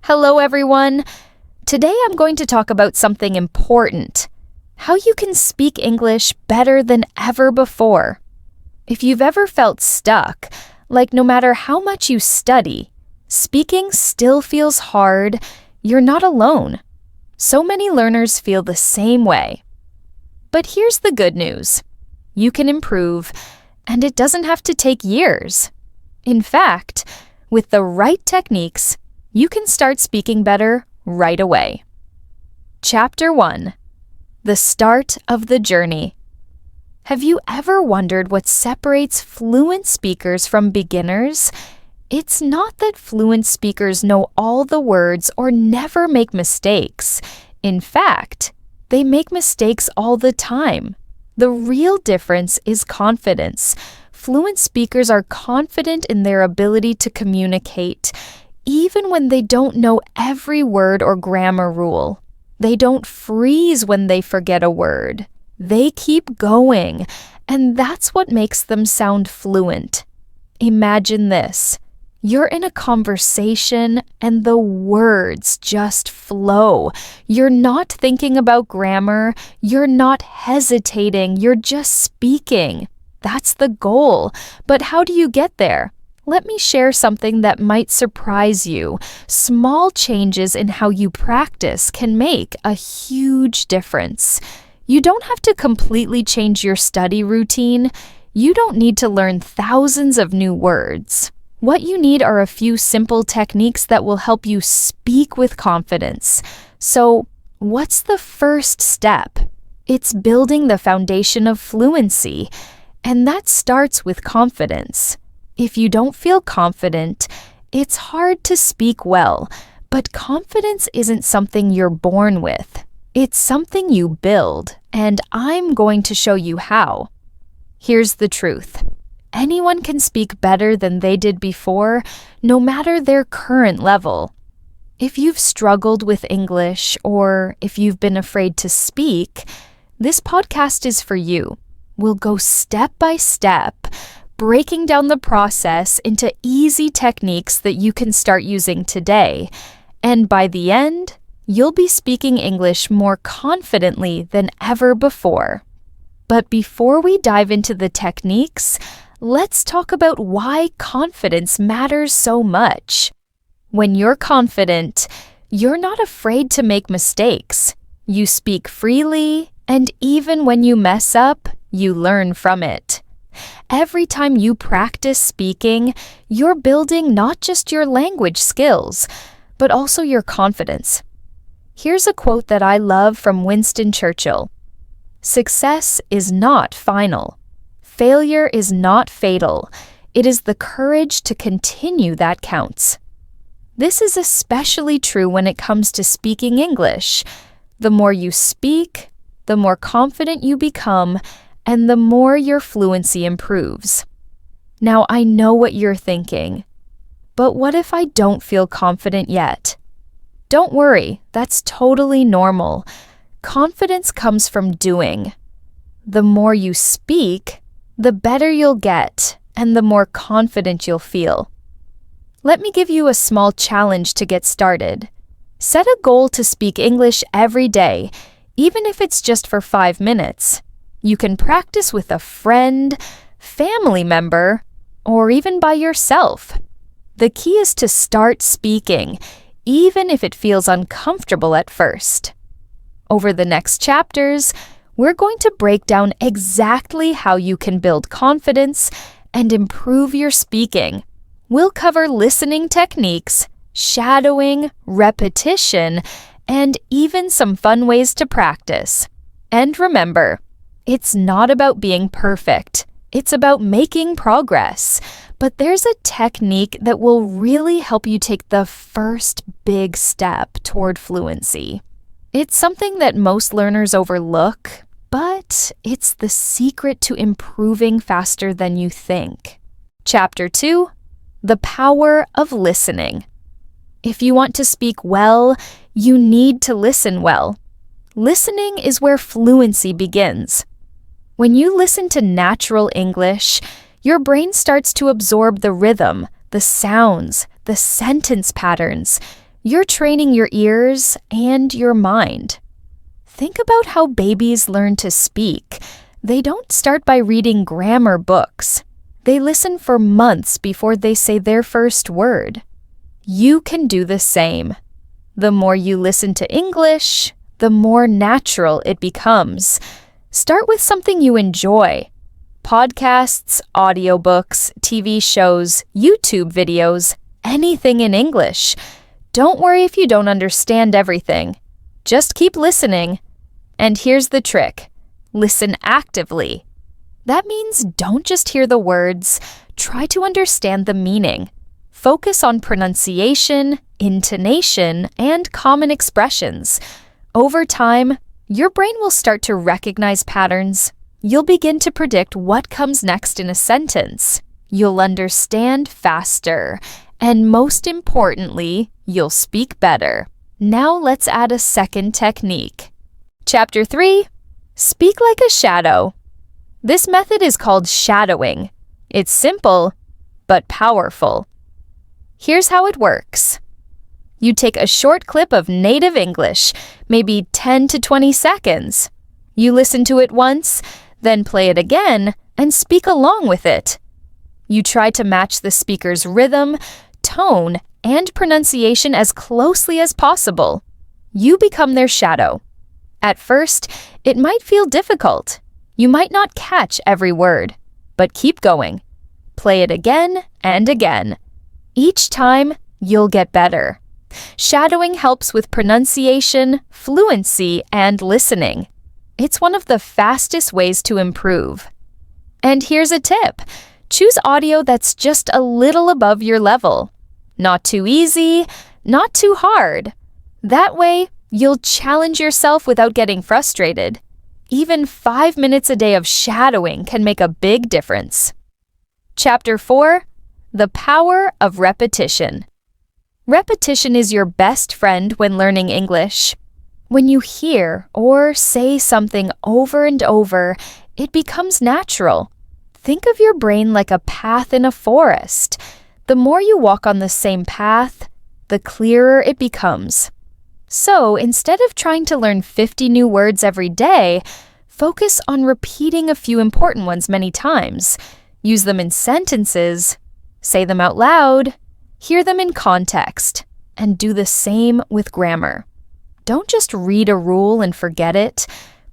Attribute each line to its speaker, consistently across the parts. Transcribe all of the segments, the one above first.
Speaker 1: Hello, everyone. Today I'm going to talk about something important: how you can speak English better than ever before. If you've ever felt stuck, like no matter how much you study, speaking still feels hard, you're not alone. So many learners feel the same way. But here's the good news. You can improve, and it doesn't have to take years. In fact, with the right techniques, you can start speaking better right away. Chapter 1. The Start of the Journey. Have you ever wondered what separates fluent speakers from beginners? It's not that fluent speakers know all the words or never make mistakes. In fact, they make mistakes all the time. The real difference is confidence. Fluent speakers are confident in their ability to communicate, even when they don't know every word or grammar rule. They don't freeze when they forget a word. They keep going, and that's what makes them sound fluent. Imagine this. You're in a conversation and the words just flow. You're not thinking about grammar. You're not hesitating. You're just speaking. That's the goal. But how do you get there? Let me share something that might surprise you. Small changes in how you practice can make a huge difference. You don't have to completely change your study routine. You don't need to learn thousands of new words. What you need are a few simple techniques that will help you speak with confidence. So, what's the first step? It's building the foundation of fluency, and that starts with confidence. If you don't feel confident, it's hard to speak well, but confidence isn't something you're born with. It's something you build, and I'm going to show you how. Here's the truth. Anyone can speak better than they did before, no matter their current level. If you've struggled with English, or if you've been afraid to speak, this podcast is for you. We'll go step by step, breaking down the process into easy techniques that you can start using today. And by the end, you'll be speaking English more confidently than ever before. But before we dive into the techniques, let's talk about why confidence matters so much. When you're confident, you're not afraid to make mistakes. You speak freely, and even when you mess up, you learn from it. Every time you practice speaking, you're building not just your language skills, but also your confidence. Here's a quote that I love from Winston Churchill. "Success is not final. Failure is not fatal. It is the courage to continue that counts." This is especially true when it comes to speaking English. The more you speak, the more confident you become, and the more your fluency improves. Now, I know what you're thinking. But what if I don't feel confident yet? Don't worry, that's totally normal. Confidence comes from doing. The more you speak, the better you'll get, and the more confident you'll feel. Let me give you a small challenge to get started. Set a goal to speak English every day, even if it's just for 5 minutes. You can practice with a friend, family member, or even by yourself. The key is to start speaking, even if it feels uncomfortable at first. Over the next chapters, we're going to break down exactly how you can build confidence and improve your speaking. We'll cover listening techniques, shadowing, repetition, and even some fun ways to practice. And remember, it's not about being perfect. It's about making progress. But there's a technique that will really help you take the first big step toward fluency. It's something that most learners overlook, but it's the secret to improving faster than you think. Chapter 2, The Power of Listening. If you want to speak well, you need to listen well. Listening is where fluency begins. When you listen to natural English, your brain starts to absorb the rhythm, the sounds, the sentence patterns. You're training your ears and your mind. Think about how babies learn to speak. They don't start by reading grammar books. They listen for months before they say their first word. You can do the same. The more you listen to English, the more natural it becomes. Start with something you enjoy. Podcasts, audiobooks, TV shows, YouTube videos, anything in English. Don't worry if you don't understand everything. Just keep listening. And here's the trick. Listen actively. That means don't just hear the words. Try to understand the meaning. Focus on pronunciation, intonation, and common expressions. Over time, your brain will start to recognize patterns. You'll begin to predict what comes next in a sentence. You'll understand faster. And most importantly, you'll speak better. Now let's add a second technique. Chapter 3. Speak like a shadow. This method is called shadowing. It's simple, but powerful. Here's how it works. You take a short clip of native English, maybe 10 to 20 seconds. You listen to it once, then play it again, and speak along with it. You try to match the speaker's rhythm, tone, and pronunciation as closely as possible. You become their shadow. At first, it might feel difficult. You might not catch every word, but keep going. Play it again and again. Each time, you'll get better. Shadowing helps with pronunciation, fluency, and listening. It's one of the fastest ways to improve. And here's a tip. Choose audio that's just a little above your level. Not too easy, not too hard. That way, you'll challenge yourself without getting frustrated. Even 5 minutes a day of shadowing can make a big difference. Chapter 4. The Power of Repetition. Repetition is your best friend when learning English. When you hear or say something over and over, it becomes natural. Think of your brain like a path in a forest. The more you walk on the same path, the clearer it becomes. So, instead of trying to learn 50 new words every day, focus on repeating a few important ones many times. Use them in sentences, say them out loud, hear them in context, and do the same with grammar. Don't just read a rule and forget it.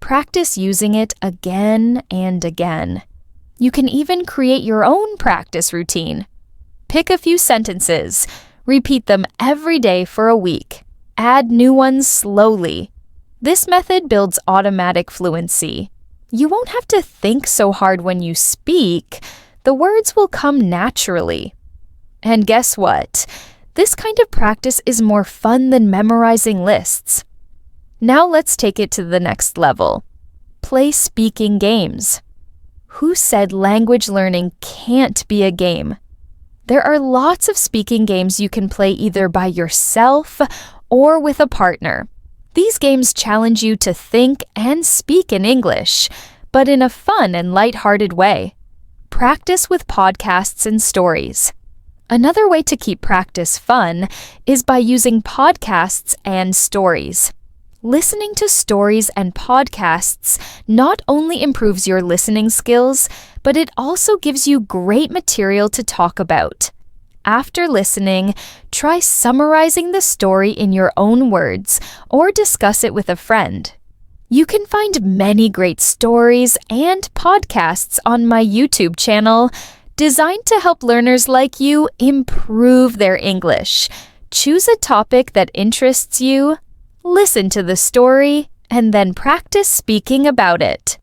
Speaker 1: Practice using it again and again. You can even create your own practice routine. Pick a few sentences. Repeat them every day for a week. Add new ones slowly. This method builds automatic fluency. You won't have to think so hard when you speak. The words will come naturally. And guess what? This kind of practice is more fun than memorizing lists. Now let's take it to the next level. Play speaking games. Who said language learning can't be a game? There are lots of speaking games you can play either by yourself or with a partner. These games challenge you to think and speak in English, but in a fun and lighthearted way. Practice with podcasts and stories. Another way to keep practice fun is by using podcasts and stories. Listening to stories and podcasts not only improves your listening skills, but it also gives you great material to talk about. After listening, try summarizing the story in your own words or discuss it with a friend. You can find many great stories and podcasts on my YouTube channel, designed to help learners like you improve their English. Choose a topic that interests you, listen to the story, and then practice speaking about it.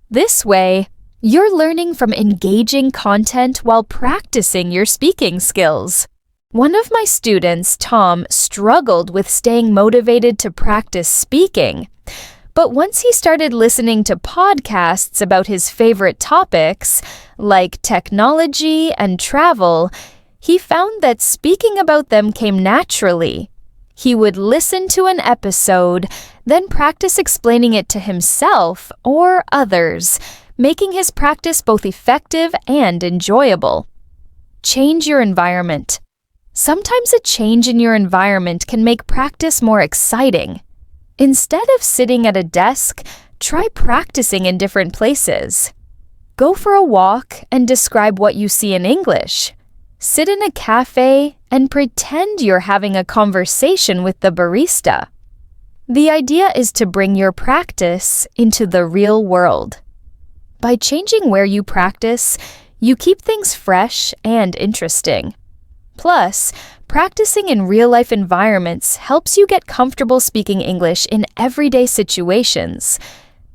Speaker 1: This way, you're learning from engaging content while practicing your speaking skills. One of my students, Tom, struggled with staying motivated to practice speaking. But once he started listening to podcasts about his favorite topics, like technology and travel, he found that speaking about them came naturally. He would listen to an episode, then practice explaining it to himself or others, making his practice both effective and enjoyable. Change your environment. Sometimes a change in your environment can make practice more exciting. Instead of sitting at a desk, try practicing in different places. Go for a walk and describe what you see in English. Sit in a cafe and pretend you're having a conversation with the barista. The idea is to bring your practice into the real world. By changing where you practice, you keep things fresh and interesting. Plus, practicing in real-life environments helps you get comfortable speaking English in everyday situations.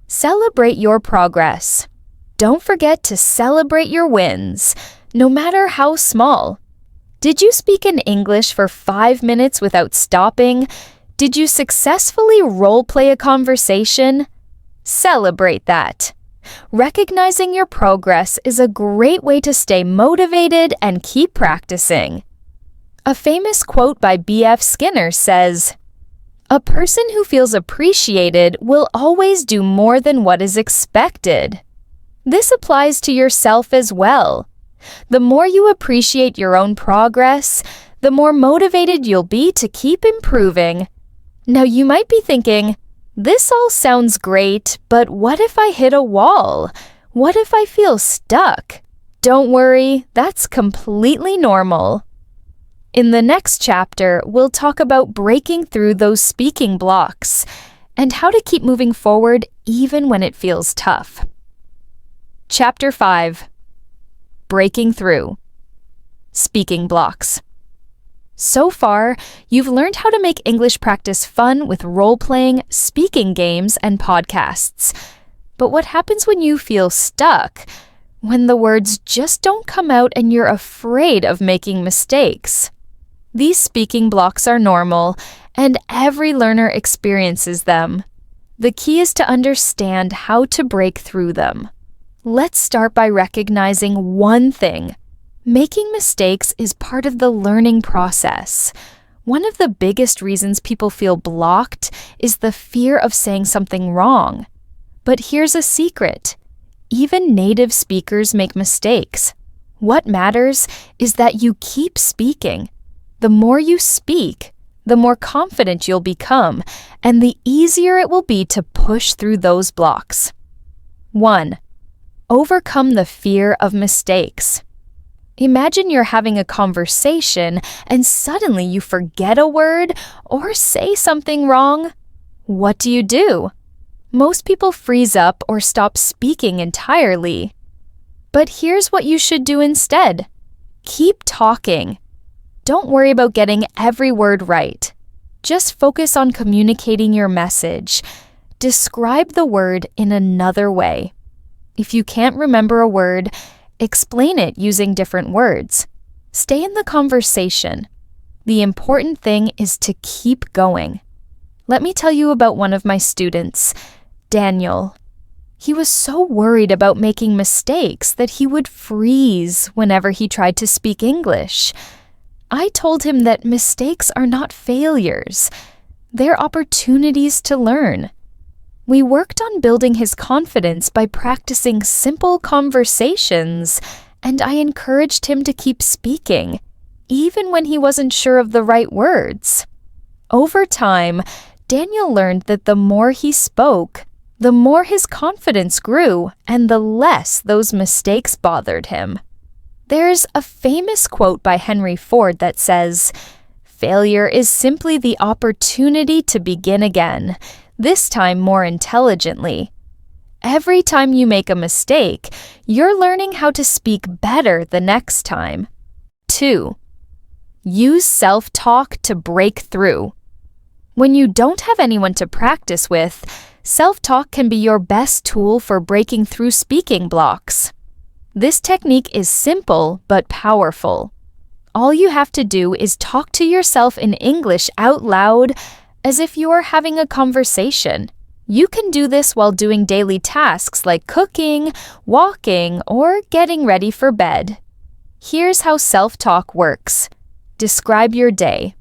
Speaker 1: Celebrate your progress. Don't forget to celebrate your wins, no matter how small. Did you speak in English for 5 minutes without stopping? Did you successfully role-play a conversation? Celebrate that. Recognizing your progress is a great way to stay motivated and keep practicing. A famous quote by B.F. Skinner says, "A person who feels appreciated will always do more than what is expected." This applies to yourself as well. The more you appreciate your own progress, the more motivated you'll be to keep improving. Now you might be thinking, this all sounds great, but what if I hit a wall? What if I feel stuck? Don't worry, that's completely normal. In the next chapter, we'll talk about breaking through those speaking blocks and how to keep moving forward even when it feels tough. Chapter 5. Breaking Through. Speaking blocks. So far, you've learned how to make English practice fun with role-playing, speaking games, and podcasts. But what happens when you feel stuck? When the words just don't come out and you're afraid of making mistakes? These speaking blocks are normal, and every learner experiences them. The key is to understand how to break through them. Let's start by recognizing one thing. Making mistakes is part of the learning process. One of the biggest reasons people feel blocked is the fear of saying something wrong. But here's a secret. Even native speakers make mistakes. What matters is that you keep speaking. The more you speak, the more confident you'll become, and the easier it will be to push through those blocks. 1. Overcome the fear of mistakes. Imagine you're having a conversation and suddenly you forget a word or say something wrong. What do? Most people freeze up or stop speaking entirely. But here's what you should do instead. Keep talking. Don't worry about getting every word right. Just focus on communicating your message. Describe the word in another way. If you can't remember a word, explain it using different words. Stay in the conversation. The important thing is to keep going. Let me tell you about one of my students, Daniel. He was so worried about making mistakes that he would freeze whenever he tried to speak English. I told him that mistakes are not failures. They're opportunities to learn. We worked on building his confidence by practicing simple conversations, and I encouraged him to keep speaking, even when he wasn't sure of the right words. Over time, Daniel learned that the more he spoke, the more his confidence grew and the less those mistakes bothered him. There's a famous quote by Henry Ford that says, "Failure is simply the opportunity to begin again, this time more intelligently." Every time you make a mistake, you're learning how to speak better the next time. 2. Use self-talk to break through. When you don't have anyone to practice with, self-talk can be your best tool for breaking through speaking blocks. This technique is simple but powerful. All you have to do is talk to yourself in English out loud as if you are having a conversation. You can do this while doing daily tasks like cooking, walking, or getting ready for bed. Here's how self-talk works. Describe your day.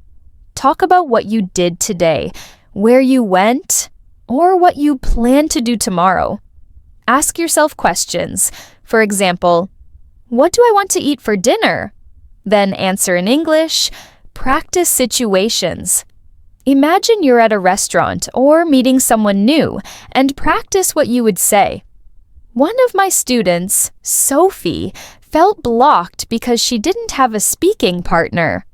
Speaker 1: Talk about what you did today, where you went, or what you plan to do tomorrow. Ask yourself questions. For example, what do I want to eat for dinner? Then answer in English. Practice situations. Imagine you're at a restaurant or meeting someone new and practice what you would say. One of my students, Sophie, felt blocked because she didn't have a speaking partner.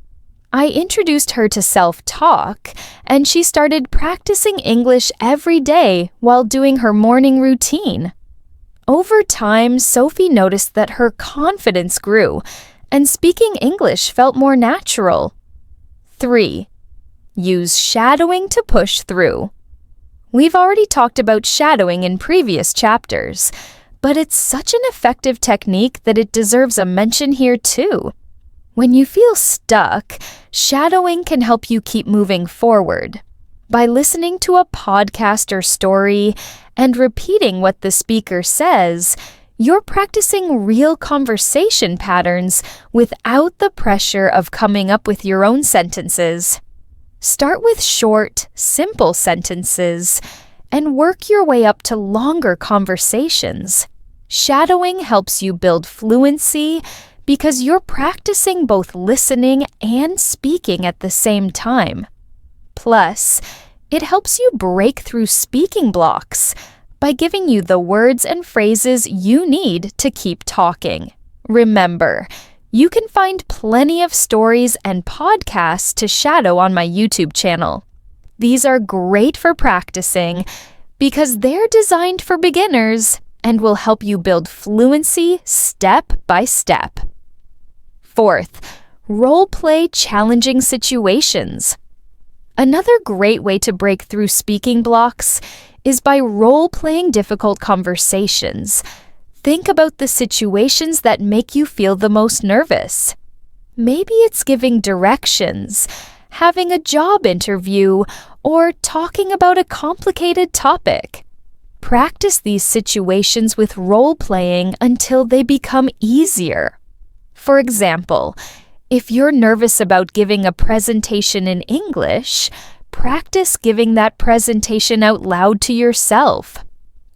Speaker 1: I introduced her to SelfT Talk, and she started practicing English every day while doing her morning routine. Over time, Sophie noticed that her confidence grew, and speaking English felt more natural. 3. Use shadowing to push through. We've already talked about shadowing in previous chapters, but it's such an effective technique that it deserves a mention here too. When you feel stuck, shadowing can help you keep moving forward. By listening to a podcast or story and repeating what the speaker says, you're practicing real conversation patterns without the pressure of coming up with your own sentences. Start with short, simple sentences and work your way up to longer conversations. Shadowing helps you build fluency because you're practicing both listening and speaking at the same time. Plus, it helps you break through speaking blocks by giving you the words and phrases you need to keep talking. Remember, you can find plenty of stories and podcasts to shadow on my YouTube channel. These are great for practicing because they're designed for beginners and will help you build fluency step by step. 4th, role-play challenging situations. Another great way to break through speaking blocks is by role-playing difficult conversations. Think about the situations that make you feel the most nervous. Maybe it's giving directions, having a job interview, or talking about a complicated topic. Practice these situations with role-playing until they become easier. For example, if you're nervous about giving a presentation in English, practice giving that presentation out loud to yourself.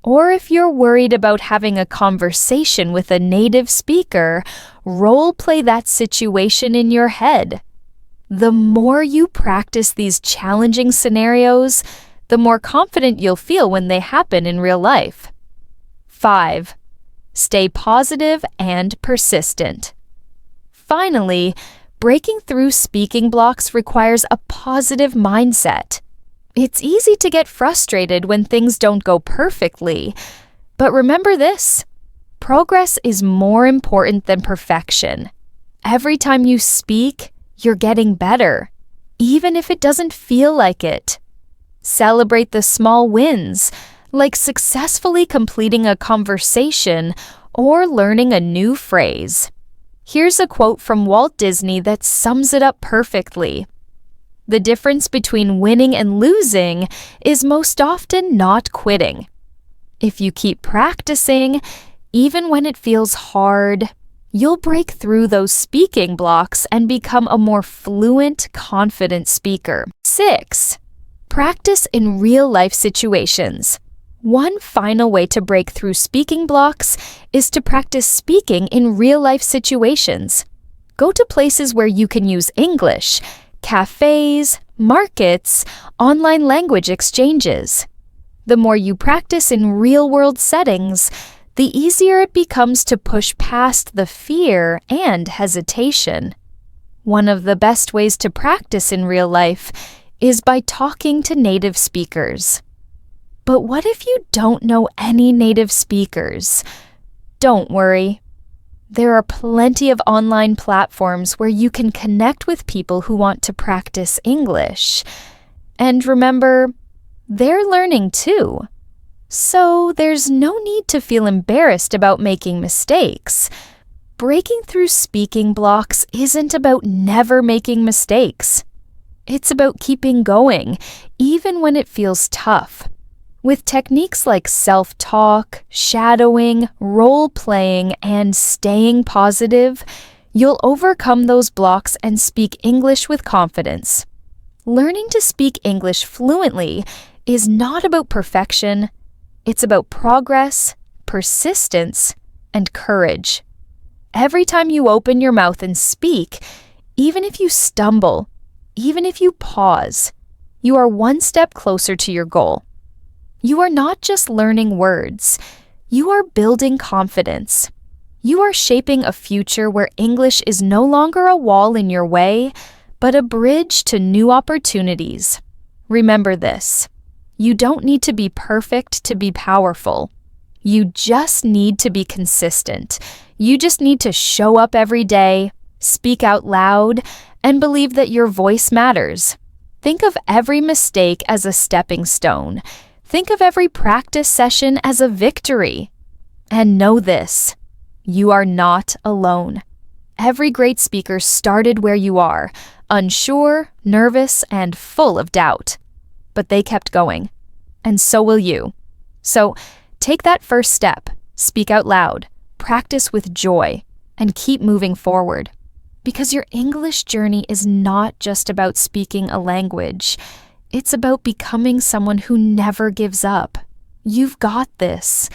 Speaker 1: Or if you're worried about having a conversation with a native speaker, role-play that situation in your head. The more you practice these challenging scenarios, the more confident you'll feel when they happen in real life. 5. Stay positive and persistent. Finally, breaking through speaking blocks requires a positive mindset. It's easy to get frustrated when things don't go perfectly, but remember this: progress is more important than perfection. Every time you speak, you're getting better, even if it doesn't feel like it. Celebrate the small wins, like successfully completing a conversation or learning a new phrase. Here's a quote from Walt Disney that sums it up perfectly. The difference between winning and losing is most often not quitting. If you keep practicing, even when it feels hard, you'll break through those speaking blocks and become a more fluent, confident speaker. 6. Practice in real-life situations. One final way to break through speaking blocks is to practice speaking in real-life situations. Go to places where you can use English, cafes, markets, online language exchanges. The more you practice in real-world settings, the easier it becomes to push past the fear and hesitation. One of the best ways to practice in real life is by talking to native speakers. But what if you don't know any native speakers? Don't worry. There are plenty of online platforms where you can connect with people who want to practice English. And remember, they're learning too. So there's no need to feel embarrassed about making mistakes. Breaking through speaking blocks isn't about never making mistakes. It's about keeping going, even when it feels tough. With techniques like self-talk, shadowing, role-playing, and staying positive, you'll overcome those blocks and speak English with confidence. Learning to speak English fluently is not about perfection. It's about progress, persistence, and courage. every time you open your mouth and speak, even if you stumble, even if you pause, you are one step closer to your goal. You are not just learning words. You are building confidence. You are shaping a future where English is no longer a wall in your way, but a bridge to new opportunities. Remember this: you don't need to be perfect to be powerful. You just need to be consistent. You just need to show up every day, speak out loud, and believe that your voice matters. Think of every mistake as a stepping stone. Think of every practice session as a victory. And know this: you are not alone. Every great speaker started where you are, unsure, nervous, and full of doubt. But they kept going. And so will you. So take that first step, speak out loud, practice with joy, and keep moving forward. Because your English journey is not just about speaking a language. It's about becoming someone who never gives up. You've got this.